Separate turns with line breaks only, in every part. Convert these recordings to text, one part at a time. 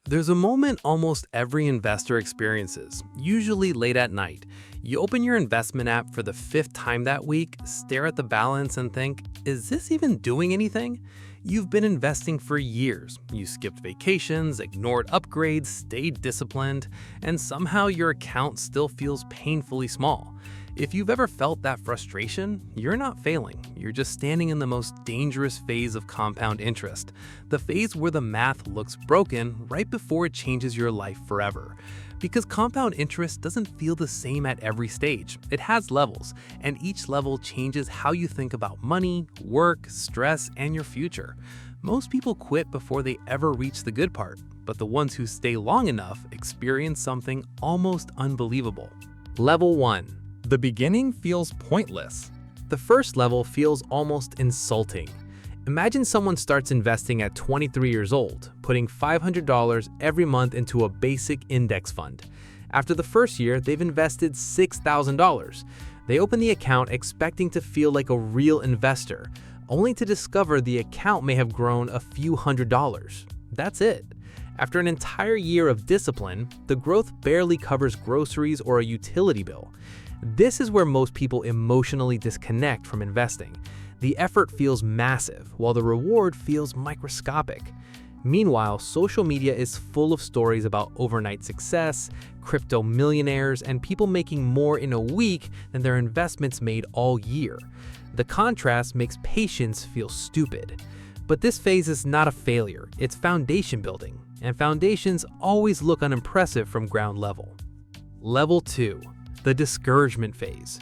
There's a moment almost every investor experiences, usually late at night. You open your investment app for the fifth time that week, stare at the balance and think, is this even doing anything? You've been investing for years. You skipped vacations, ignored upgrades, stayed disciplined, and somehow your account still feels painfully small. If you've ever felt that frustration, you're not failing. You're just standing in the most dangerous phase of compound interest, the phase where the math looks broken right before it changes your life forever. Because compound interest doesn't feel the same at every stage. It has levels, and each level changes how you think about money, work, stress, and your future. Most people quit before they ever reach the good part, but the ones who stay long enough experience something almost unbelievable. Level 1.
The beginning feels pointless.
The first level feels almost insulting. Imagine someone starts investing at 23 years old, putting $500 every month into a basic index fund. After the first year, they've invested $6,000. They open the account expecting to feel like a real investor, only to discover the account may have grown a few $100s. That's it. After an entire year of discipline, the growth barely covers groceries or a utility bill. This is where most people emotionally disconnect from investing. The effort feels massive, while the reward feels microscopic. Meanwhile, social media is full of stories about overnight success, crypto millionaires, and people making more in a week than their investments made all year. The contrast makes patience feel stupid. But this phase is not a failure, it's foundation building, and foundations always look unimpressive from ground level. Level 2. The discouragement phase.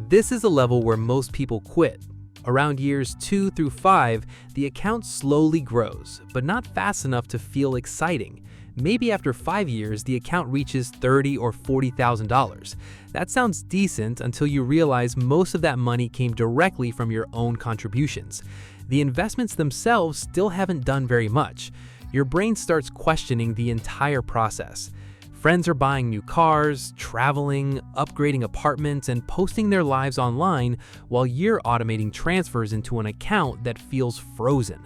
This is a level where most people quit. Around years 2 through 5, the account slowly grows, but not fast enough to feel exciting. Maybe after 5 years, the account reaches $30,000 or $40,000. That sounds decent until you realize most of that money came directly from your own contributions. The investments themselves still haven't done very much. Your brain starts questioning the entire process. Friends are buying new cars, traveling, upgrading apartments, and posting their lives online while you're automating transfers into an account that feels frozen.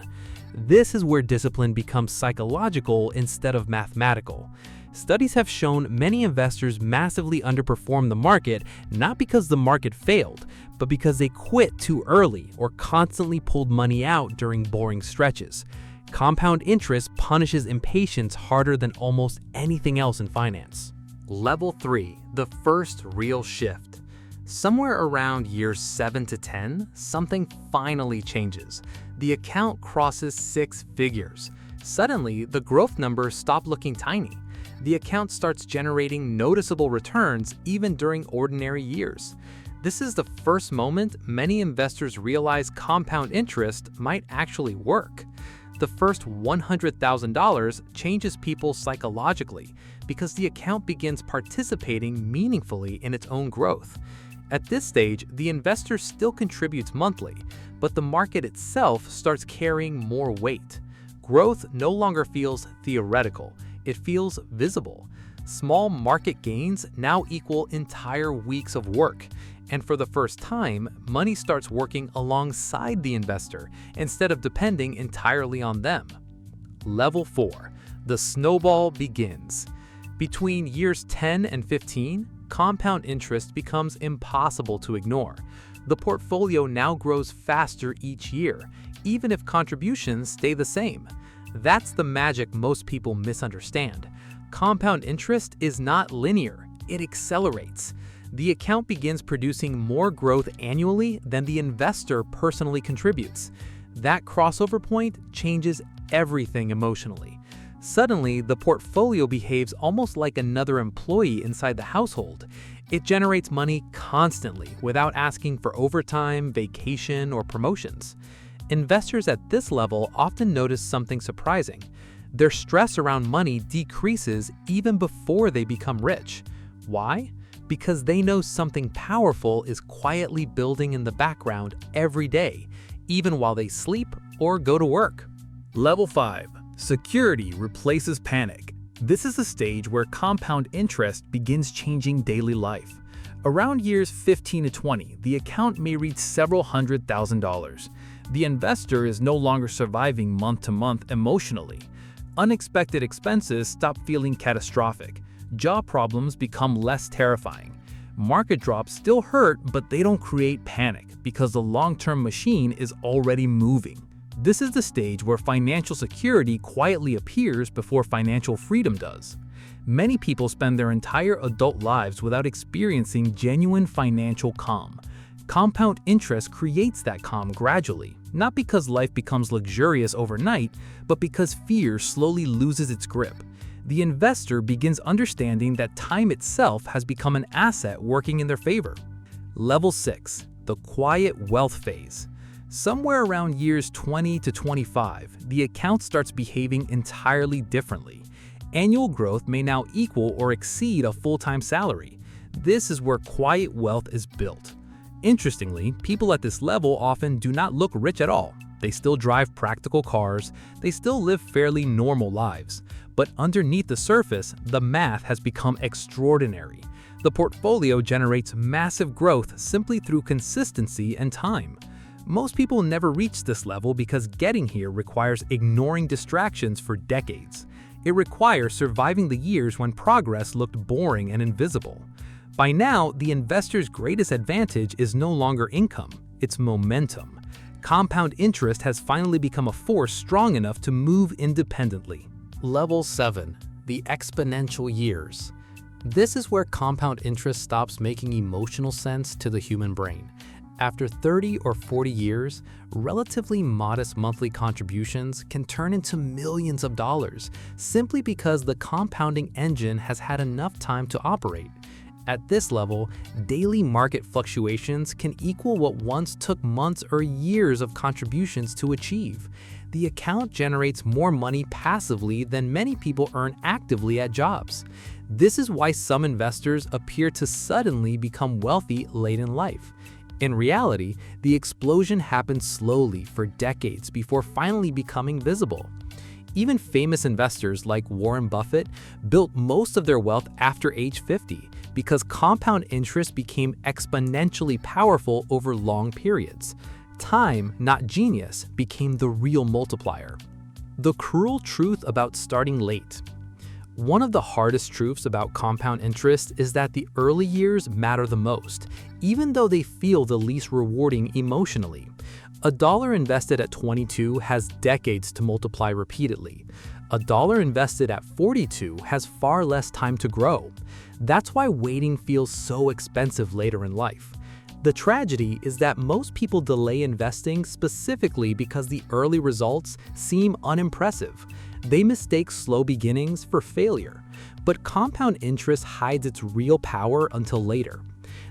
This is where discipline becomes psychological instead of mathematical. Studies have shown many investors massively underperform the market not because the market failed, but because they quit too early or constantly pulled money out during boring stretches. Compound interest punishes impatience harder than almost anything else in finance. Level 3. The first real shift. Somewhere around years 7 to 10, something finally changes. The account crosses 6 figures. Suddenly, the growth numbers stop looking tiny. The account starts generating noticeable returns even during ordinary years. This is the first moment many investors realize compound interest might actually work. The first $100,000 changes people psychologically because the account begins participating meaningfully in its own growth. At this stage, the investor still contributes monthly, but the market itself starts carrying more weight. Growth no longer feels theoretical, it feels visible. Small market gains now equal entire weeks of work. And for the first time, money starts working alongside the investor instead of depending entirely on them. Level 4. The snowball begins. Between years 10 and 15, compound interest becomes impossible to ignore. The portfolio now grows faster each year, even if contributions stay the same. That's the magic most people misunderstand. Compound interest is not linear, it accelerates. The account begins producing more growth annually than the investor personally contributes. That crossover point changes everything emotionally. Suddenly, the portfolio behaves almost like another employee inside the household. It generates money constantly without asking for overtime, vacation, or promotions. Investors at this level often notice something surprising. Their stress around money decreases even before they become rich. Why? Because they know something powerful is quietly building in the background every day, even while they sleep or go to work.
Level 5. Security replaces panic. This is the stage where compound interest begins changing daily life. Around years 15 to 20, the account may reach several $100,000. The investor is no longer surviving month to month emotionally. Unexpected expenses stop feeling catastrophic. Job problems become less terrifying. Market drops still hurt, but they don't create panic because the long-term machine is already moving. This is the stage where financial security quietly appears before financial freedom does. Many people spend their entire adult lives without experiencing genuine financial calm. Compound interest creates that calm gradually, not because life becomes luxurious overnight, but because fear slowly loses its grip. The investor begins understanding that time itself has become an asset working in their favor. Level 6. The quiet wealth phase. Somewhere around years 20 to 25, the account starts behaving entirely differently. Annual growth may now equal or exceed a full-time salary. This is where quiet wealth is built. Interestingly, people at this level often do not look rich at all. They still drive practical cars, they still live fairly normal lives. But underneath the surface, the math has become extraordinary. The portfolio generates massive growth simply through consistency and time. Most people never reach this level because getting here requires ignoring distractions for decades. It requires surviving the years when progress looked boring and invisible. By now, the investor's greatest advantage is no longer income, it's momentum. Compound interest has finally become a force strong enough to move independently.
Level 7. The exponential years. This is where compound interest stops making emotional sense to the human brain. After 30 or 40 years, relatively modest monthly contributions can turn into millions of dollars simply because the compounding engine has had enough time to operate. At this level, daily market fluctuations can equal what once took months or years of contributions to achieve. The account generates more money passively than many people earn actively at jobs. This is why some investors appear to suddenly become wealthy late in life. In reality, the explosion happened slowly for decades before finally becoming visible. Even famous investors like Warren Buffett built most of their wealth after age 50 because compound interest became exponentially powerful over long periods. Time, not genius, became the real multiplier. The cruel truth about starting late. One of the hardest truths about compound interest is that the early years matter the most, even though they feel the least rewarding emotionally. A dollar invested at 22 has decades to multiply repeatedly. A dollar invested at 42 has far less time to grow. That's why waiting feels so expensive later in life. The tragedy is that most people delay investing specifically because the early results seem unimpressive. They mistake slow beginnings for failure. But compound interest hides its real power until later.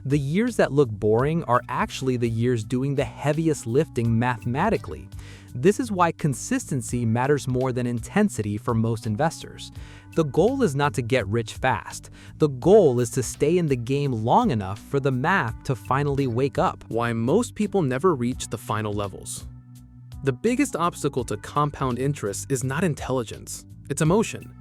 The years that look boring are actually the years doing the heaviest lifting mathematically. This is why consistency matters more than intensity for most investors. The goal is not to get rich fast. The goal is to stay in the game long enough for the math to finally wake up.
Why most people never reach the final levels. The biggest obstacle to compound interest is not intelligence, it's emotion.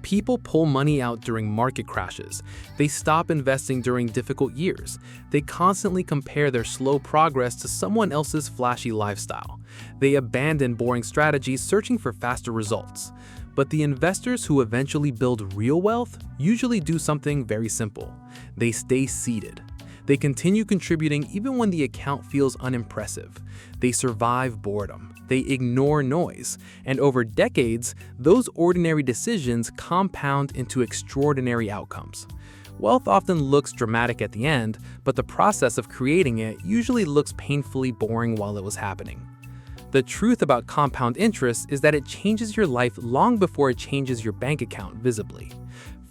People pull money out during market crashes. They stop investing during difficult years. They constantly compare their slow progress to someone else's flashy lifestyle. They abandon boring strategies searching for faster results. But the investors who eventually build real wealth usually do something very simple. They stay seated. They continue contributing even when the account feels unimpressive. They survive boredom. They ignore noise. And over decades, those ordinary decisions compound into extraordinary outcomes. Wealth often looks dramatic at the end, but the process of creating it usually looks painfully boring while it was happening. The truth about compound interest is that it changes your life long before it changes your bank account visibly.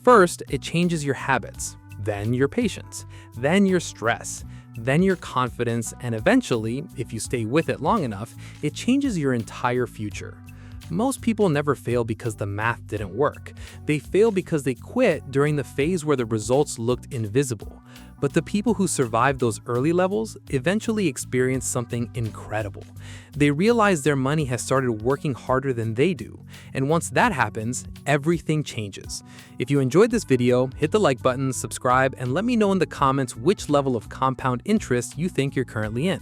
First, it changes your habits, then your patience, then your stress, then your confidence, and eventually, if you stay with it long enough, it changes your entire future. Most people never fail because the math didn't work. They fail because they quit during the phase where the results looked invisible. But the people who survived those early levels eventually experience something incredible. They realize their money has started working harder than they do. And once that happens, everything changes. If you enjoyed this video, hit the like button, subscribe, and let me know in the comments which level of compound interest you think you're currently in.